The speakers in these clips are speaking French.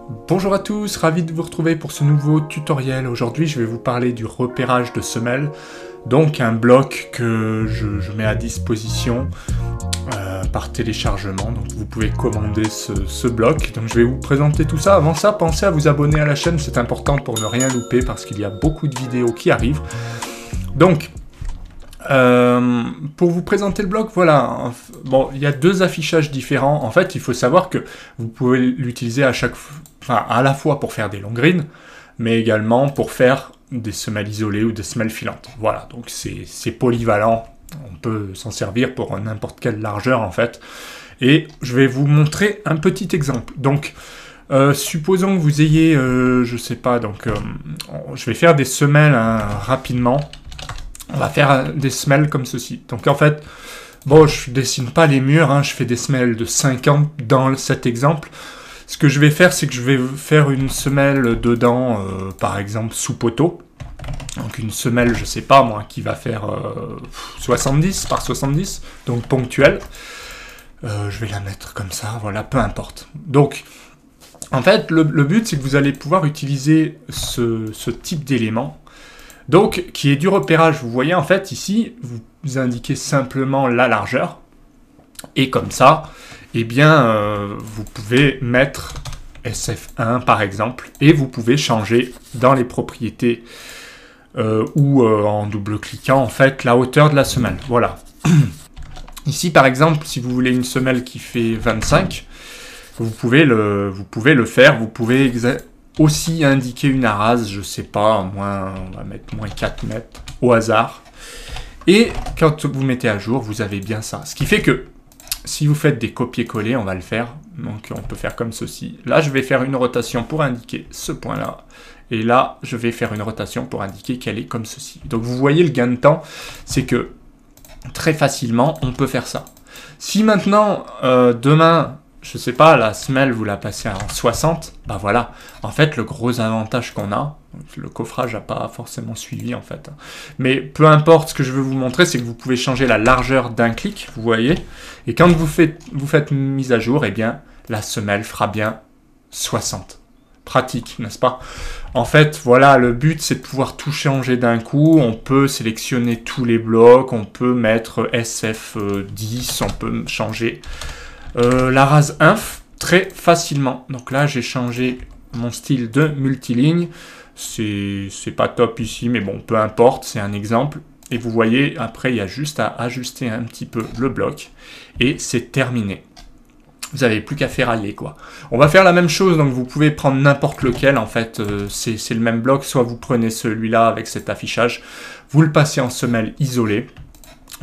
Bonjour à tous, ravi de vous retrouver pour ce nouveau tutoriel. Aujourd'hui, je vais vous parler du repérage de semelles, donc un bloc que je mets à disposition par téléchargement. Donc vous pouvez commander ce bloc. Donc je vais vous présenter tout ça. Avant ça, pensez à vous abonner à la chaîne, c'est important pour ne rien louper parce qu'il y a beaucoup de vidéos qui arrivent. Donc, pour vous présenter le bloc, voilà, bon, il y a deux affichages différents. En fait, il faut savoir que vous pouvez l'utiliser à la fois pour faire des long greens, mais également pour faire des semelles isolées ou des semelles filantes. Voilà, donc c'est polyvalent. On peut s'en servir pour n'importe quelle largeur en fait. Et je vais vous montrer un petit exemple. Donc, supposons que vous ayez, je sais pas, donc je vais faire des semelles rapidement. On va faire des semelles comme ceci. Donc en fait, bon, je dessine pas les murs, je fais des semelles de 50 dans cet exemple. Ce que je vais faire, c'est que je vais faire une semelle dedans, par exemple, sous poteau. Donc une semelle, je sais pas moi, qui va faire 70 par 70, donc ponctuelle. Je vais la mettre comme ça, voilà, peu importe. Donc, en fait, le but, c'est que vous allez pouvoir utiliser ce type d'élément. Donc, qui est du repérage. Vous voyez, en fait, ici, vous indiquez simplement la largeur. Et comme ça, eh bien, vous pouvez mettre SF1, par exemple. Et vous pouvez changer dans les propriétés ou en double-cliquant, en fait, la hauteur de la semelle. Voilà. Ici, par exemple, si vous voulez une semelle qui fait 25, vous pouvez le faire. Vous pouvez aussi indiquer une arase, je sais pas, on va mettre moins 4 mètres au hasard. Et quand vous mettez à jour, vous avez bien ça. Ce qui fait que si vous faites des copier-coller, on va le faire. Donc on peut faire comme ceci. Là, je vais faire une rotation pour indiquer ce point-là. Et là, je vais faire une rotation pour indiquer qu'elle est comme ceci. Donc vous voyez le gain de temps, c'est que très facilement, on peut faire ça. Si maintenant, demain, je sais pas, la semelle, vous la passez en 60, bah voilà. En fait, le gros avantage qu'on a, le coffrage n'a pas forcément suivi en fait. Mais peu importe, ce que je veux vous montrer, c'est que vous pouvez changer la largeur d'un clic, vous voyez. Et quand vous faites une mise à jour, eh bien, la semelle fera bien 60. Pratique, n'est-ce pas? En fait, voilà, le but, c'est de pouvoir tout changer d'un coup. On peut sélectionner tous les blocs, on peut mettre SF10, on peut changer la rase inf très facilement. Donc là, j'ai changé mon style de multiligne. C'est pas top ici, mais bon, peu importe, c'est un exemple. Et vous voyez, après, il y a juste à ajuster un petit peu le bloc. Et c'est terminé. Vous n'avez plus qu'à faire aller, quoi. On va faire la même chose, donc vous pouvez prendre n'importe lequel, en fait, c'est le même bloc. Soit vous prenez celui-là avec cet affichage, vous le passez en semelle isolée,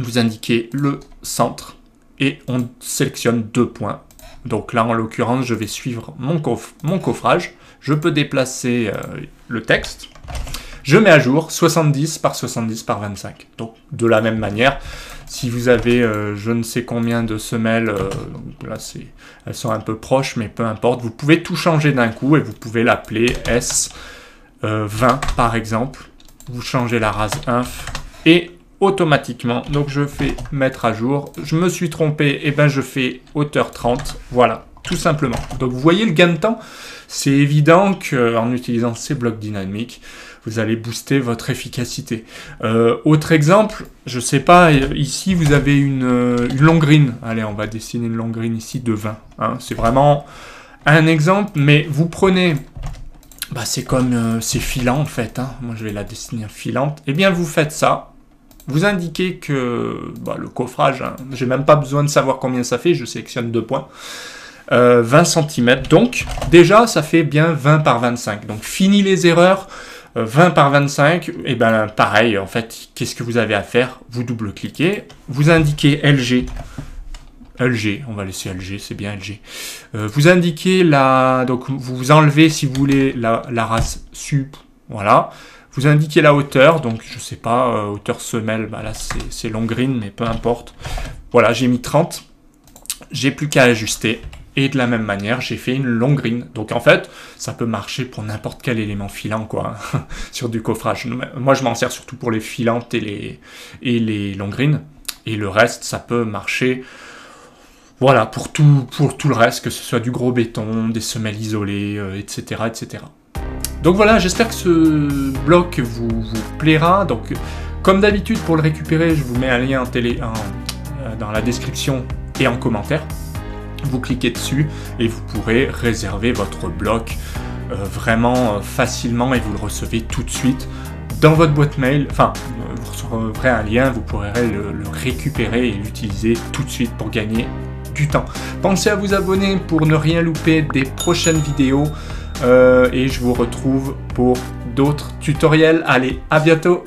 vous indiquez le centre, et on sélectionne 2 points. Donc là, en l'occurrence, je vais suivre mon coffrage. Je peux déplacer le texte. Je mets à jour 70 par 70 par 25. Donc de la même manière, si vous avez je ne sais combien de semelles, donc là elles sont un peu proches, mais peu importe, vous pouvez tout changer d'un coup et vous pouvez l'appeler S20 par exemple. Vous changez la rase inf et automatiquement, donc je fais mettre à jour, je me suis trompé, et ben je fais hauteur 30, voilà, tout simplement. Donc vous voyez le gain de temps, c'est évident qu'en utilisant ces blocs dynamiques, vous allez booster votre efficacité. Autre exemple, je sais pas, ici vous avez une long green, allez on va dessiner une long green ici de 20, c'est vraiment un exemple, mais vous prenez... Bah c'est comme c'est filant en fait, moi je vais la dessiner filante, et bien vous faites ça. Vous indiquez que le coffrage, j'ai même pas besoin de savoir combien ça fait, je sélectionne 2 points. 20 cm, donc déjà ça fait bien 20 par 25. Donc fini les erreurs, 20 par 25, et ben pareil, en fait, qu'est-ce que vous avez à faire? Vous double-cliquez, vous indiquez LG, on va laisser LG, c'est bien LG. Vous indiquez donc vous enlevez si vous voulez la race sup, voilà. Vous indiquez la hauteur, donc je sais pas, hauteur semelle, là c'est long green, mais peu importe. Voilà, j'ai mis 30, j'ai plus qu'à ajuster. Et de la même manière, j'ai fait une long green. Donc en fait, ça peut marcher pour n'importe quel élément filant, quoi, sur du coffrage. Moi, je m'en sers surtout pour les filantes et les long greens. Et le reste, ça peut marcher Voilà, pour tout le reste, que ce soit du gros béton, des semelles isolées, etc., etc. Donc voilà, j'espère que ce bloc vous plaira. Donc, comme d'habitude, pour le récupérer, je vous mets un lien dans la description et en commentaire. Vous cliquez dessus et vous pourrez réserver votre bloc vraiment facilement et vous le recevez tout de suite dans votre boîte mail. Enfin, vous recevrez un lien, vous pourrez le récupérer et l'utiliser tout de suite pour gagner du temps. Pensez à vous abonner pour ne rien louper des prochaines vidéos et je vous retrouve pour d'autres tutoriels. Allez, à bientôt!